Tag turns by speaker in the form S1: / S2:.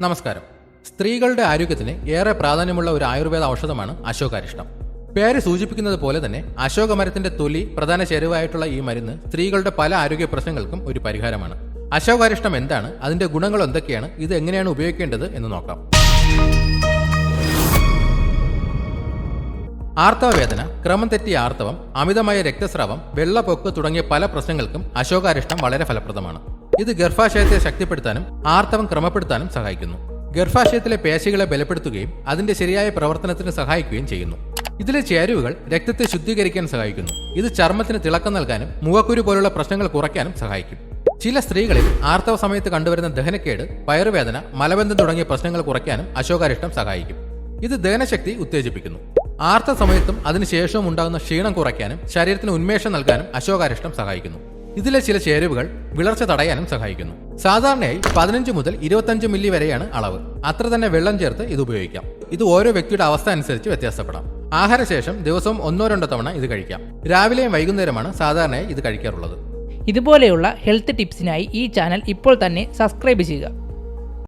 S1: നമസ്കാരം. സ്ത്രീകളുടെ ആരോഗ്യത്തിന് ഏറെ പ്രാധാന്യമുള്ള ഒരു ആയുർവേദ ഔഷധമാണ് അശോകാരിഷ്ടം. പേര് സൂചിപ്പിക്കുന്നത് പോലെ തന്നെ അശോകമരത്തിന്റെ തൊലി പ്രധാന ചേരുവയായിട്ടുള്ള ഈ മരുന്ന് സ്ത്രീകളുടെ പല ആരോഗ്യ പ്രശ്നങ്ങൾക്കും ഒരു പരിഹാരമാണ്. അശോകാരിഷ്ടം എന്താണ്, അതിന്റെ ഗുണങ്ങൾ എന്തൊക്കെയാണ്, ഇത് എങ്ങനെയാണ് ഉപയോഗിക്കേണ്ടത് എന്ന് നോക്കാം. ആർത്തവവേദന, ക്രമം തെറ്റിയ ആർത്തവം, അമിതമായ രക്തസ്രാവം, വെള്ളപ്പൊക്ക് തുടങ്ങിയ പല പ്രശ്നങ്ങൾക്കും അശോകാരിഷ്ടം വളരെ ഫലപ്രദമാണ്. ഇത് ഗർഭാശയത്തെ ശക്തിപ്പെടുത്താനും ആർത്തവം ക്രമപ്പെടുത്താനും സഹായിക്കുന്നു. ഗർഭാശയത്തിലെ പേശികളെ ബലപ്പെടുത്തുകയും അതിന്റെ ശരിയായ പ്രവർത്തനത്തിന് സഹായിക്കുകയും ചെയ്യുന്നു. ഇതിലെ ചേരുവകൾ രക്തത്തെ ശുദ്ധീകരിക്കാൻ സഹായിക്കുന്നു. ഇത് ചർമ്മത്തിന് തിളക്കം നൽകാനും മുഖക്കുരു പോലുള്ള പ്രശ്നങ്ങൾ കുറയ്ക്കാനും സഹായിക്കും. ചില സ്ത്രീകളിൽ ആർത്തവ സമയത്ത് കണ്ടുവരുന്ന ദഹനക്കേട്, വയറുവേദന, മലബന്ധം തുടങ്ങിയ പ്രശ്നങ്ങൾ കുറയ്ക്കാനും അശോകാരിഷ്ടം സഹായിക്കും. ഇത് ദഹനശക്തി ഉത്തേജിപ്പിക്കുന്നു. ആർത്തവ സമയത്തും അതിനുശേഷവും ഉണ്ടാകുന്ന ക്ഷീണം കുറയ്ക്കാനും ശരീരത്തിന് ഉന്മേഷം നൽകാനും അശോകാരിഷ്ടം സഹായിക്കുന്നു. ഇതിലെ ചില ചേരുവകൾ വിളർച്ച തടയാനും സഹായിക്കുന്നു. സാധാരണയായി 15 മുതൽ 25 മില്ലി വരെയാണ് അളവ്. അത്ര തന്നെ വെള്ളം ചേർത്ത് ഇത് ഉപയോഗിക്കാം. ഇത് ഓരോ വ്യക്തിയുടെ അവസ്ഥ അനുസരിച്ച് വ്യത്യാസപ്പെടാം. ആഹാരശേഷം ദിവസവും 1-2 തവണ ഇത് കഴിക്കാം. രാവിലെയും വൈകുന്നേരമാണ് സാധാരണയായി ഇത് കഴിക്കാറുള്ളത്.
S2: ഇതുപോലെയുള്ള ഹെൽത്ത് ടിപ്സിനായി ഈ ചാനൽ ഇപ്പോൾ തന്നെ സബ്സ്ക്രൈബ് ചെയ്യുക.